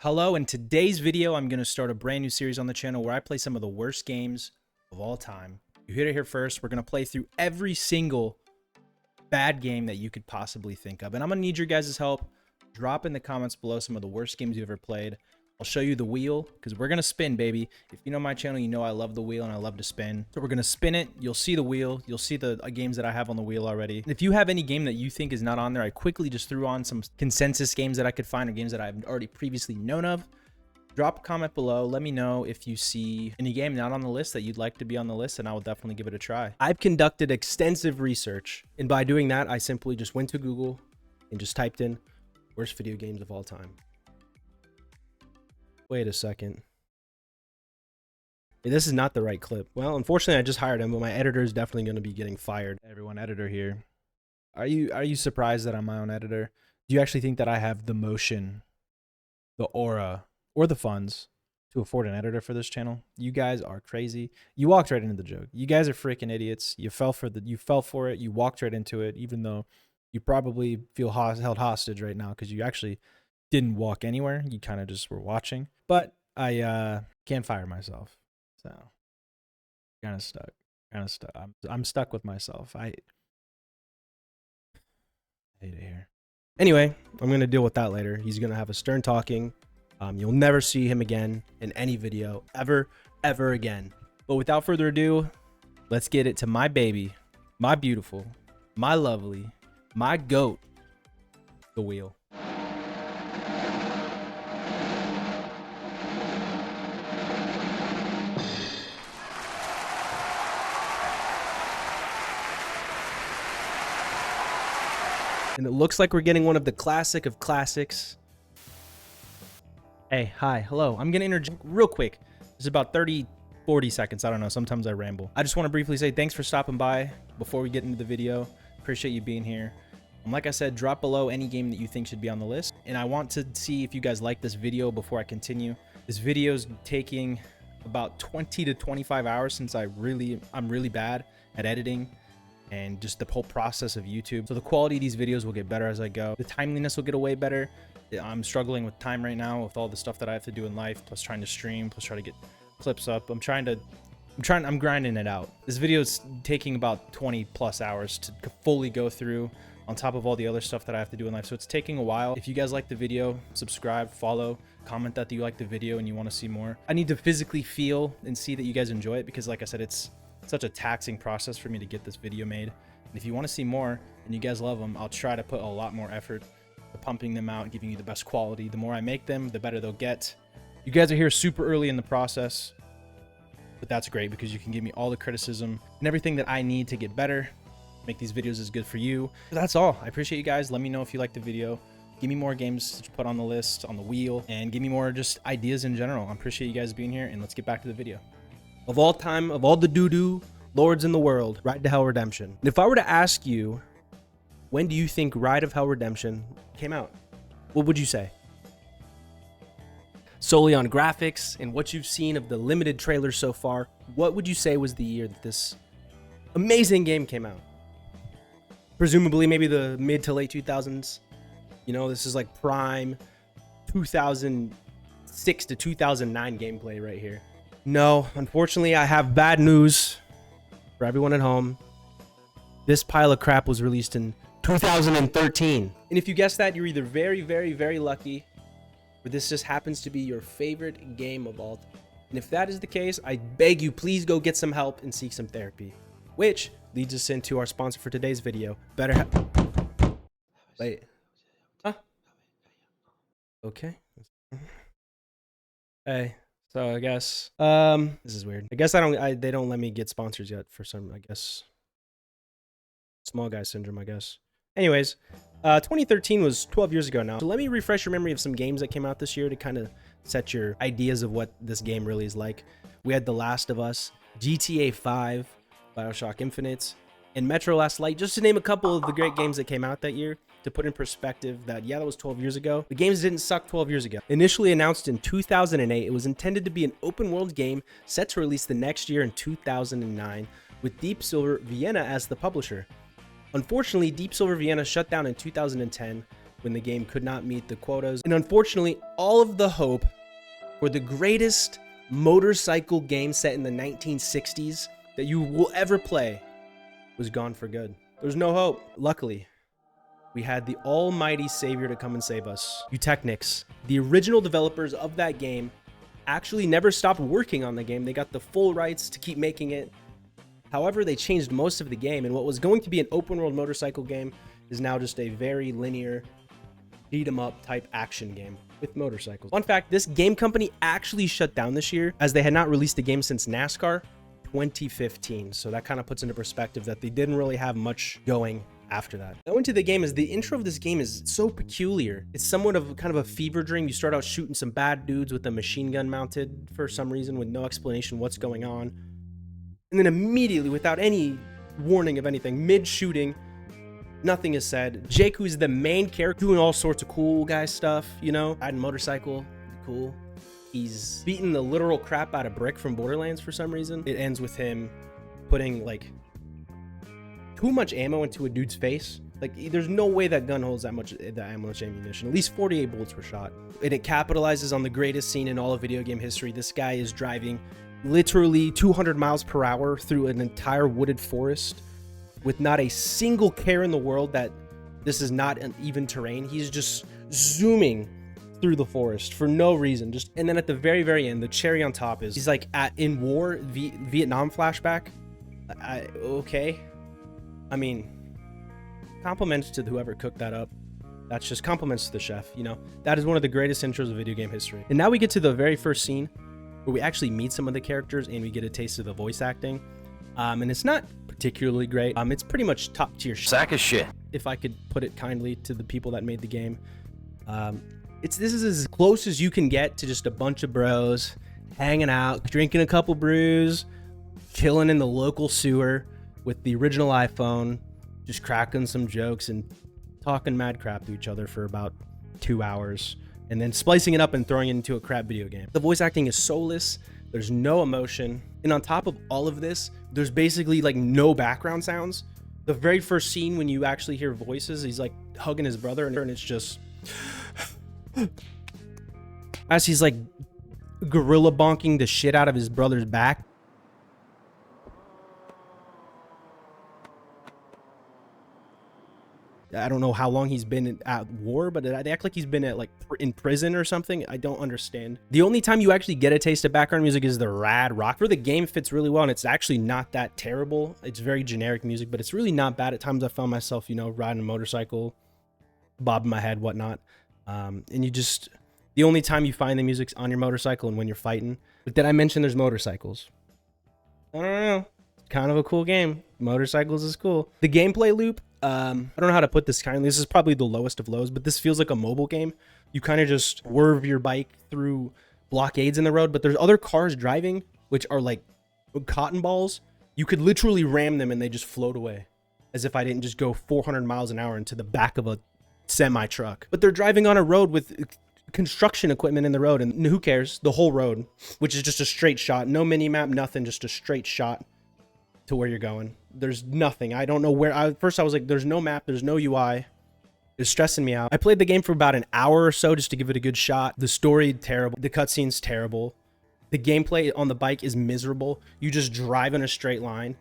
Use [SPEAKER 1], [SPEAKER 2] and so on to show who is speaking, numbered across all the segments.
[SPEAKER 1] Hello, in today's video, I'm going to start a brand new series on the channel where I play some of the worst games of all time. You heard it here first. We're going to play through every single bad game that you could possibly think of. And I'm going to need your guys' help. Drop in the comments below some of the worst games you ever played. I'll show you the wheel because we're going to spin, baby. If you know my channel, you know I love the wheel and I love to spin. So we're going to spin it. You'll see the wheel. You'll see the games that I have on the wheel already. And if you have any game that you think is not on there, I quickly just threw on some consensus games that I could find or games that I've already previously known of. Drop a comment below. Let me know if you see any game not on the list that you'd like to be on the list, and I will definitely give it a try.
[SPEAKER 2] I've conducted extensive research, and by doing that, I simply just went to Google and just typed in worst video games of all time. Wait a second. Hey, this is not the right clip. Well, unfortunately, I just hired him, but my editor is definitely going to be getting fired.
[SPEAKER 1] Everyone, editor here. Are you surprised that I'm my own editor? Do you actually think that I have the motion, the aura, or the funds to afford an editor for this channel? You guys are crazy. You walked right into the joke. You guys are freaking idiots. You fell for it. You walked right into it, even though you probably feel held hostage right now because you actually didn't walk anywhere. You kind of just were watching. But I can't fire myself, so kind of stuck. I'm stuck with myself. I hate it here.
[SPEAKER 2] Anyway, I'm going to deal with that later. He's going to have a stern talking. You'll never see him again in any video, ever again. But without further ado,
[SPEAKER 1] Let's get it to my baby, my beautiful, my lovely, my goat, the wheel.
[SPEAKER 2] and it looks like we're getting one of the classic of classics.
[SPEAKER 1] Hey, hi, hello. I'm going to interject real quick. It's about 40 seconds. I don't know. Sometimes I ramble. I just want to briefly say thanks for stopping by before we get into the video. Appreciate you being here. And like I said, drop below any game that you think should be on the list. And I want to see if you guys like this video before I continue. This video is taking about 20 to 25 hours since I'm really bad at editing and just the whole process of YouTube. So the quality of these videos will get better as I go. The timeliness will get way better. I'm struggling with time right now with all the stuff that I have to do in life, plus trying to stream, plus try to get clips up. I'm grinding it out. This video is taking about 20 plus hours to fully go through, on top of all the other stuff that I have to do in life. So it's taking a while. If you guys like the video, subscribe, follow, comment that you like the video and you want to see more. I need to physically feel and see that you guys enjoy it because like I said, it's such a taxing process for me to get this video made. And if you want to see more and you guys love them, I'll try to put a lot more effort to pumping them out, giving you the best quality. The more I make them, the better they'll get. You guys are here super early in the process, but that's great because you can give me all the criticism and everything that I need to get better, make these videos as good for you. But that's all. I appreciate you guys. Let me know if you like the video. Give me more games to put on the list, on the wheel, and give me more just ideas in general. I appreciate you guys being here, and let's get back to the video.
[SPEAKER 2] of all time, of all the doo-doo lords in the world, Ride to Hell Redemption. And if I were to ask you, when do you think Ride of Hell Redemption came out? What would you say? Solely on graphics and what you've seen of the limited trailers so far, what would you say was the year that this amazing game came out? Presumably maybe the mid to late 2000s. You know, this is like prime 2006 to 2009 gameplay right here. No, unfortunately, I have bad news for everyone at home. This pile of crap was released in 2013. And if you guessed that, you're either very lucky, or this just happens to be your favorite game of all time. And if that is the case, I beg you, please go get some help and seek some therapy. Which leads us into our sponsor for today's video, Wait. Huh? Okay. Hey. So I guess this is weird. I guess they don't let me get sponsors yet for some, I guess. Small guy syndrome, I guess. Anyways, 2013 was 12 years ago now. So let me refresh your memory of some games that came out this year to kind of set your ideas of what this game really is like. We had The Last of Us, GTA 5, BioShock Infinite, and Metro Last Light, just to name a couple of the great games that came out that year. To put in perspective that, yeah, that was 12 years ago. The games didn't suck 12 years ago. Initially announced in 2008, it was intended to be an open world game set to release the next year in 2009, with Deep Silver Vienna as the publisher. Unfortunately, Deep Silver Vienna shut down in 2010 when the game could not meet the quotas. And unfortunately, all of the hope for the greatest motorcycle game set in the 1960s that you will ever play was gone for good. There's no hope. Luckily, we had the almighty savior to come and save us. Eutechnics, the original developers of that game, actually never stopped working on the game. They got the full rights to keep making it. However, they changed most of the game, and what was going to be an open world motorcycle game is now just a very linear beat 'em up type action game with motorcycles. Fun fact, this game company actually shut down this year as they had not released a game since NASCAR 2015. So that kind of puts into perspective that they didn't really have much going after that. Going to the game is the intro of this game is so peculiar. It's somewhat of kind of a fever dream. You start out shooting some bad dudes with a machine gun mounted for some reason with no explanation what's going on. And then immediately, without any warning of anything, mid-shooting, nothing is said. Jake, who's the main character, doing all sorts of cool guy stuff, you know, riding a motorcycle, cool. He's beating the literal crap out of Brick from Borderlands for some reason. It ends with him putting like too much ammo into a dude's face. Like, there's no way that gun holds that much ammunition. At least 48 bullets were shot. And it capitalizes on the greatest scene in all of video game history. This guy is driving literally 200 miles per hour through an entire wooded forest with not a single care in the world that this is not an even terrain. He's just zooming through the forest for no reason. And then at the very, very end, the cherry on top is he's like in war, Vietnam flashback. Okay. I mean, compliments to whoever cooked that up. That's just compliments to the chef, you know. That is one of the greatest intros of video game history. And now we get to the very first scene where we actually meet some of the characters and we get a taste of the voice acting. And it's not particularly great. It's pretty much top tier
[SPEAKER 3] sack of shit,
[SPEAKER 2] if I could put it kindly to the people that made the game. This is as close as you can get to just a bunch of bros hanging out, drinking a couple brews, chilling in the local sewer with the original iPhone, just cracking some jokes and talking mad crap to each other for about 2 hours, and then splicing it up and throwing it into a crap video game. The voice acting is soulless. There's no emotion. And on top of all of this, there's basically like no background sounds. The very first scene when you actually hear voices, he's like hugging his brother and it's just as he's like gorilla bonking the shit out of his brother's back. I don't know how long he's been at war, but they act like he's been at like in prison or something. I don't understand. The only time you actually get a taste of background music is the rad rock. For the game fits really well, and it's actually not that terrible. It's very generic music, but it's really not bad. At times I found myself, you know, riding a motorcycle, bobbing my head, whatnot. And the only time you find the music's on your motorcycle and when you're fighting. But did I mention there's motorcycles? I don't know. It's kind of a cool game. Motorcycles is cool. The gameplay loop, I don't know how to put this kindly. This is probably the lowest of lows, but this feels like a mobile game. You kind of just swerve your bike through blockades in the road, but there's other cars driving, which are like cotton balls. You could literally ram them and they just float away, as if I didn't just go 400 miles an hour into the back of a semi truck. But they're driving on a road with construction equipment in the road, and who cares? The whole road, which is just a straight shot, no mini map, nothing, just a straight shot to where you're going. There's nothing. I don't know where. First I was like, there's no map, there's no UI. It's stressing me out. I played the game for about an hour or so just to give it a good shot. The story, terrible. The cutscene's terrible. The gameplay on the bike is miserable. You just drive in a straight line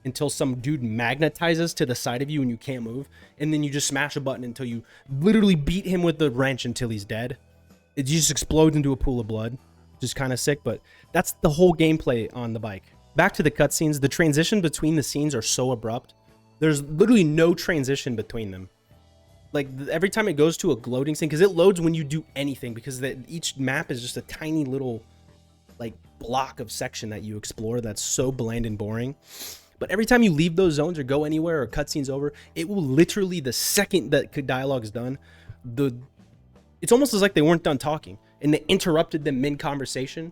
[SPEAKER 2] until some dude magnetizes to the side of you and you can't move. And then you just smash a button until you literally beat him with the wrench until he's dead. It just explodes into a pool of blood. Just kind of sick, but that's the whole gameplay on the bike. Back to the cutscenes, the transition between the scenes are so abrupt. There's literally no transition between them. Like every time it goes to a loading scene, because it loads when you do anything, because each map is just a tiny little like block of section that you explore that's so bland and boring. But every time you leave those zones or go anywhere or cutscene's over, it will literally, the second that dialogue is done, it's almost as like they weren't done talking and they interrupted them mid-conversation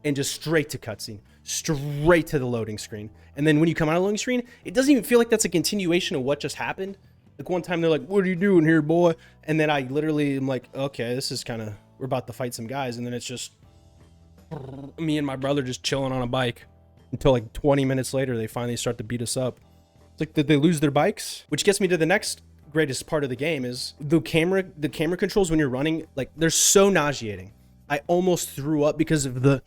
[SPEAKER 2] and just straight to cutscene, straight to the loading screen. And then when you come out of the loading screen, it doesn't even feel like that's a continuation of what just happened. Like one time they're like, "What are you doing here, boy?" And then I literally am like, okay, this is kind of, we're about to fight some guys. And then it's just me and my brother just chilling on a bike until like 20 minutes later, they finally start to beat us up. It's like, did they lose their bikes? Which gets me to the next greatest part of the game is the camera controls when you're running, like they're so nauseating. I almost threw up because of the,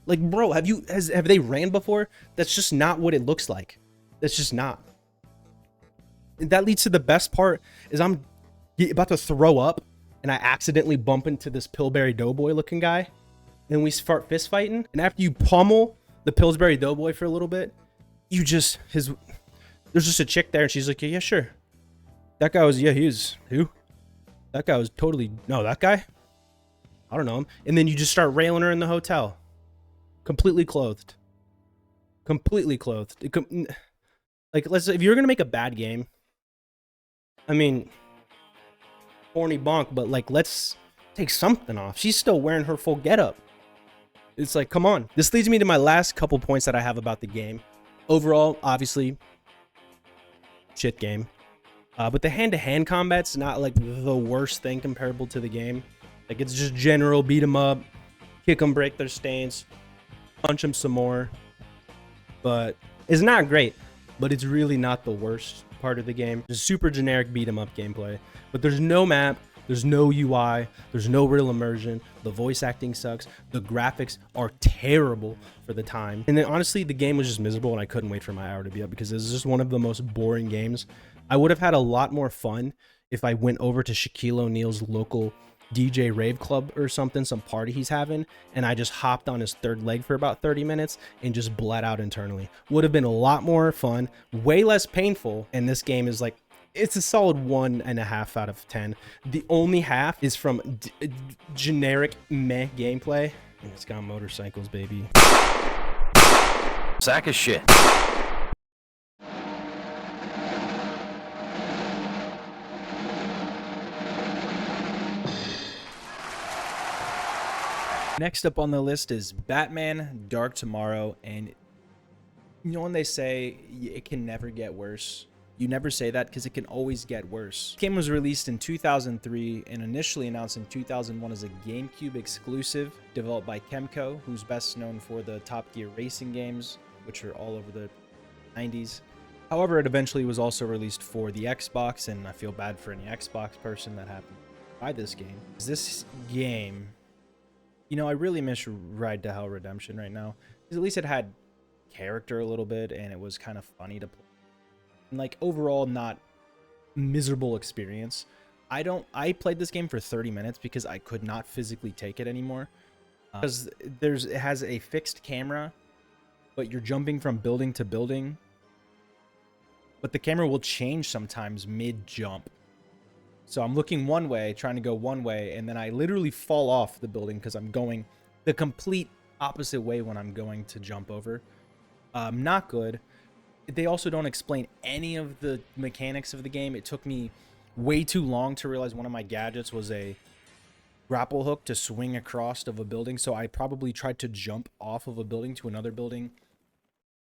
[SPEAKER 2] like, bro, have they ran before? That's just not what it looks like. That's just not. And that leads to the best part is I'm about to throw up and I accidentally bump into this Pillsbury Doughboy looking guy. And we start fist fighting. And after you pummel the Pillsbury Doughboy for a little bit, there's just a chick there and she's like, yeah, sure. That guy was, who? That guy was totally, no, that guy? I don't know him. And then you just start railing her in the hotel. Completely clothed. Completely clothed. Like, if you're going to make a bad game, I mean, horny bonk, but like, let's take something off. She's still wearing her full getup. It's like, come on. This leads me to my last couple points that I have about the game. Overall, obviously, shit game. But the hand-to-hand combat's not like the worst thing comparable to the game. Like, it's just general beat 'em up, kick 'em, break their stance, punch them some more. But it's not great, but it's really not the worst part of the game. It's super generic beat 'em up gameplay, but there's no map, there's no UI, there's no real immersion. The voice acting sucks. The graphics are terrible for the time. And then honestly, the game was just miserable and I couldn't wait for my hour to be up because this is just one of the most boring games. I would have had a lot more fun if I went over to Shaquille O'Neal's local DJ rave club or something, some party he's having, and I just hopped on his third leg for about 30 minutes and just bled out internally. Would have been a lot more fun, way less painful, and this game is like, it's a solid 1.5 out of 10. The only half is from generic meh gameplay, and it's got motorcycles, baby.
[SPEAKER 3] Sack of shit.
[SPEAKER 1] Next up on the list is Batman Dark Tomorrow, and you know when they say it can never get worse? You never say that because it can always get worse. The game was released in 2003 and initially announced in 2001 as a GameCube exclusive, developed by Kemco, who's best known for the Top Gear racing games, which are all over the 90s. However, it eventually was also released for the Xbox, and I feel bad for any Xbox person that happened to buy this game. This game, you know, I really miss Ride to Hell Redemption right now, because at least it had character a little bit and it was kind of funny to play. And like overall, not miserable experience. I played this game for 30 minutes because I could not physically take it anymore. Because it has a fixed camera, but you're jumping from building to building. But the camera will change sometimes mid-jump. So I'm looking one way, trying to go one way, and then I literally fall off the building because I'm going the complete opposite way when I'm going to jump over. Not good. They also don't explain any of the mechanics of the game. It took me way too long to realize one of my gadgets was a grapple hook to swing across of a building. So I probably tried to jump off of a building to another building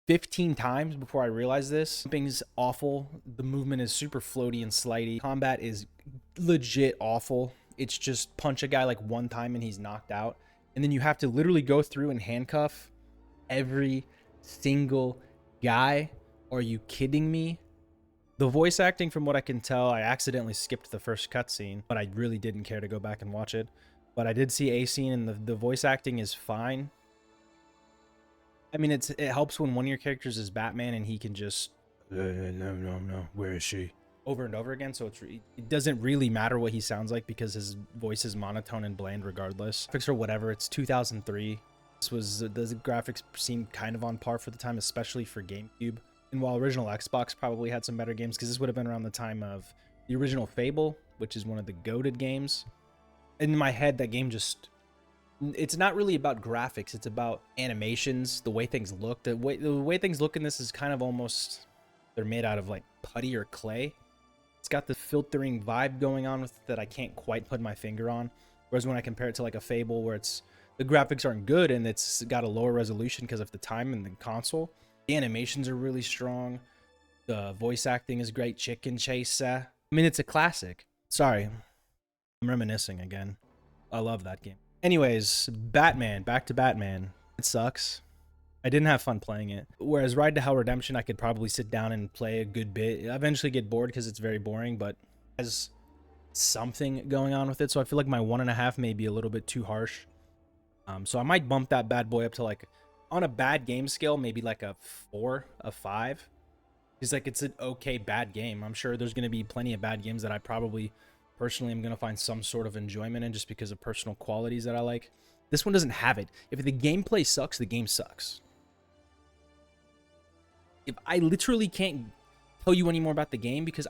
[SPEAKER 1] 15 times before I realized this. Jumping's awful. The movement is super floaty and slidey. Combat is legit awful. It's just punch a guy like one time and he's knocked out. And then you have to literally go through and handcuff every single guy. Are you kidding me? The voice acting, from what I can tell, I accidentally skipped the first cutscene, but I really didn't care to go back and watch it. But I did see a scene and the voice acting is fine. I mean, it helps when one of your characters is Batman and he can just, no, where is she? Over and over again, so it doesn't really matter what he sounds like because his voice is monotone and bland regardless. Graphics or whatever, it's 2003. The graphics seemed kind of on par for the time, especially for GameCube. And while original Xbox probably had some better games, because this would have been around the time of the original Fable, which is one of the goated games. In my head, that game just... It's not really about graphics. It's about animations, the way things look. The way things look in this is kind of almost... They're made out of like putty or clay. It's got the filtering vibe going on with it that I can't quite put my finger on. Whereas when I compare it to like a Fable where the graphics aren't good and it's got a lower resolution because of the time and the console. The animations are really strong. The voice acting is great. Chicken Chaser. I mean, it's a classic. Sorry. I'm reminiscing again. I love that game. Anyways, Batman. Back to Batman. It sucks. I didn't have fun playing it. Whereas Ride to Hell Redemption, I could probably sit down and play a good bit. I eventually get bored because it's very boring, but has something going on with it. So I feel like my 1.5 may be a little bit too harsh. So I might bump that bad boy up to like, on a bad game scale, maybe like a 4, a 5. It's like, it's an okay bad game. I'm sure there's going to be plenty of bad games that I probably personally am going to find some sort of enjoyment in just because of personal qualities that I like. This one doesn't have it. If the gameplay sucks, the game sucks. If I literally can't tell you any more about the game because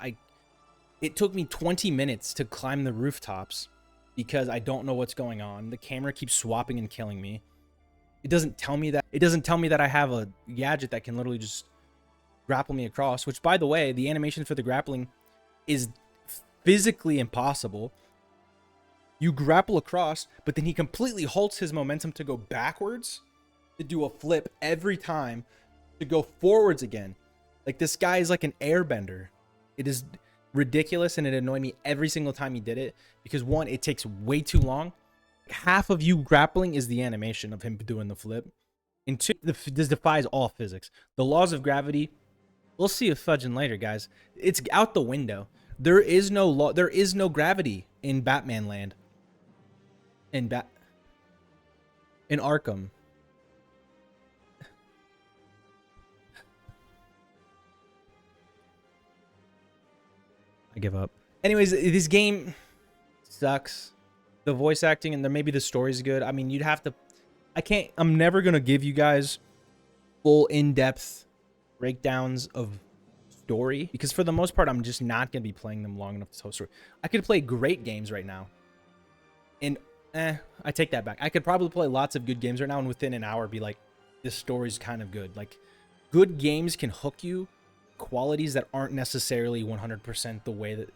[SPEAKER 1] it took me 20 minutes to climb the rooftops because I don't know what's going on. The camera keeps swapping and killing me. It doesn't tell me that I have a gadget that can literally just grapple me across, which, by the way, the animation for the grappling is physically impossible. You grapple across, but then he completely halts his momentum to go backwards, to do a flip every time, to go forwards again. Like, this guy is like an airbender. It is ridiculous, and it annoyed me every single time he did it because, one, it takes way too long. Half of you grappling is the animation of him doing the flip, and two, this defies all physics. The laws of gravity, we'll see if fudging later, guys. It's out the window. There is no law. There is no gravity in Batman land. In Arkham. I give up. Anyways, this game sucks. The voice acting and maybe the story's good. I mean, you'd have to... I'm never going to give you guys full in-depth breakdowns of story because for the most part, I'm just not going to be playing them long enough to tell a story. I could play great games right now. And, I take that back. I could probably play lots of good games right now and within an hour be like, this story's kind of good. Like, good games can hook you qualities that aren't necessarily 100% the way that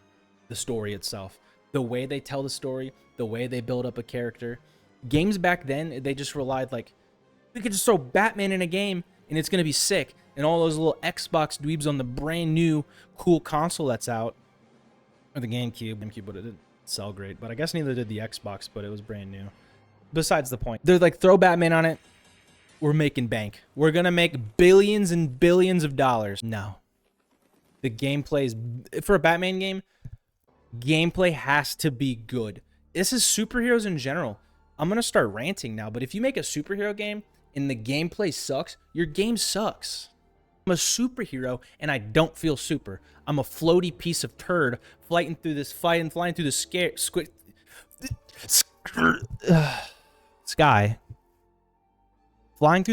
[SPEAKER 1] the story itself, the way they tell the story, the way they build up a character. Games back then, they just relied like, we could just throw Batman in a game and it's gonna be sick. And all those little Xbox dweebs on the brand new cool console that's out, or the GameCube, but it didn't sell great. But I guess neither did the Xbox, but it was brand new. Besides the point, they're like, throw Batman on it, we're making bank. We're gonna make billions and billions of dollars. No. The gameplay is, for a Batman game, gameplay has to be good. This is superheroes in general. I'm going to start ranting now, but if you make a superhero game and the gameplay sucks, your game sucks. I'm a superhero and I don't feel super. I'm a floaty piece of turd flying through the sky. Flying through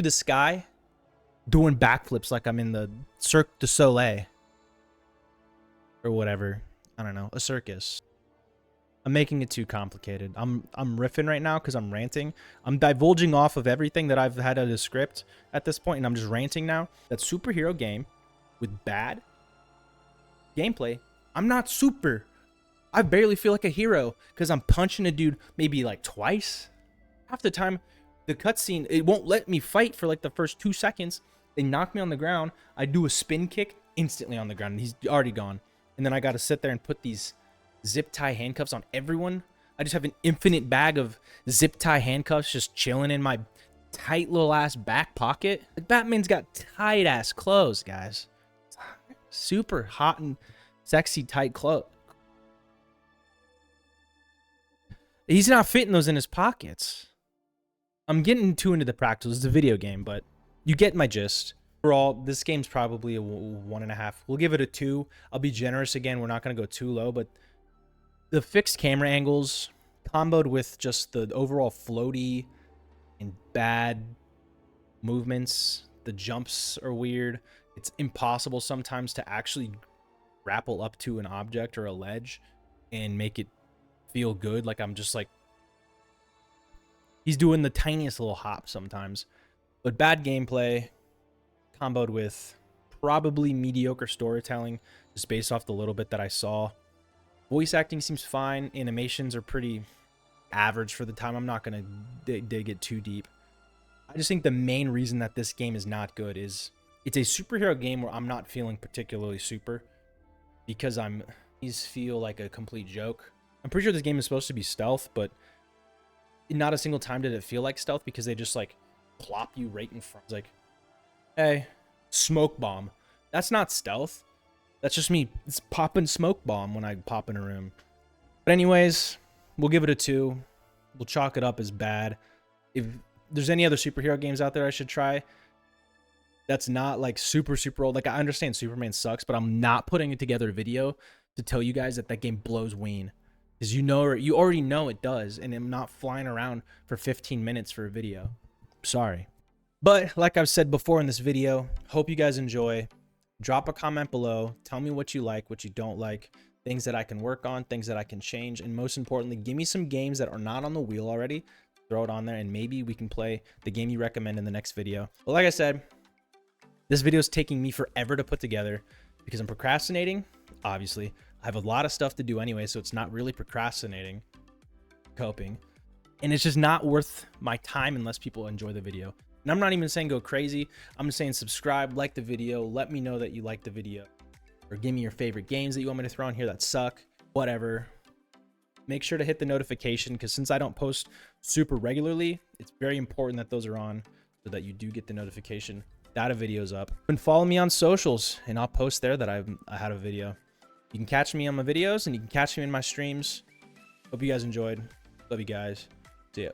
[SPEAKER 1] the sky, doing backflips like I'm in the Cirque du Soleil. Or whatever. I don't know. A circus. I'm making it too complicated. I'm riffing right now because I'm ranting. I'm divulging off of everything that I've had as a script at this point, and I'm just ranting now. That superhero game with bad gameplay. I'm not super. I barely feel like a hero because I'm punching a dude maybe like twice. Half the time, the cutscene, it won't let me fight for like the first 2 seconds. They knock me on the ground. I do a spin kick, instantly on the ground, and he's already gone. And then I got to sit there and put these zip tie handcuffs on everyone. I just have an infinite bag of zip tie handcuffs just chilling in my tight little ass back pocket. Like, Batman's got tight ass clothes, guys. Super hot and sexy tight clothes. He's not fitting those in his pockets. I'm getting too into the practicals. It's a video game, but you get my gist. Overall, this game's probably a 1.5. We'll give it a 2. I'll be generous again. We're not going to go too low, but the fixed camera angles comboed with just the overall floaty and bad movements. The jumps are weird. It's impossible sometimes to actually grapple up to an object or a ledge and make it feel good. Like I'm just like, he's doing the tiniest little hop sometimes. But bad gameplay comboed with probably mediocre storytelling, just based off the little bit that I saw. Voice acting seems fine. Animations are pretty average for the time. I'm not going to dig it too deep. I just think the main reason that this game is not good is it's a superhero game where I'm not feeling particularly super because these feel like a complete joke. I'm pretty sure this game is supposed to be stealth, but not a single time did it feel like stealth because they just like plop you right in front. It's like, Hey, smoke bomb. That's not stealth. That's just me. It's popping smoke bomb when I pop in a room. But anyways, we'll give it a 2. We'll chalk it up as bad. If there's any other superhero games out there I should try that's not like super old, like I understand Superman sucks, but I'm not putting it together a video to tell you guys that that game blows ween, because you already know it does, and I'm not flying around for 15 minutes for a video. Sorry. But like I've said before in this video, hope you guys enjoy. Drop a comment below. Tell me what you like, what you don't like, things that I can work on, things that I can change, and most importantly, give me some games that are not on the wheel already. Throw it on there, and maybe we can play the game you recommend in the next video. But like I said, this video is taking me forever to put together because I'm procrastinating. Obviously, I have a lot of stuff to do anyway, so it's not really procrastinating, coping. And it's just not worth my time unless people enjoy the video. And I'm not even saying go crazy. I'm just saying subscribe, like the video, let me know that you like the video, or give me your favorite games that you want me to throw in here that suck, whatever. Make sure to hit the notification, because since I don't post super regularly, it's very important that those are on so that you do get the notification that a video's up. And follow me on socials, and I'll post there that I had a video. You can catch me on my videos, and you can catch me in my streams. Hope you guys enjoyed. Love you guys. See ya.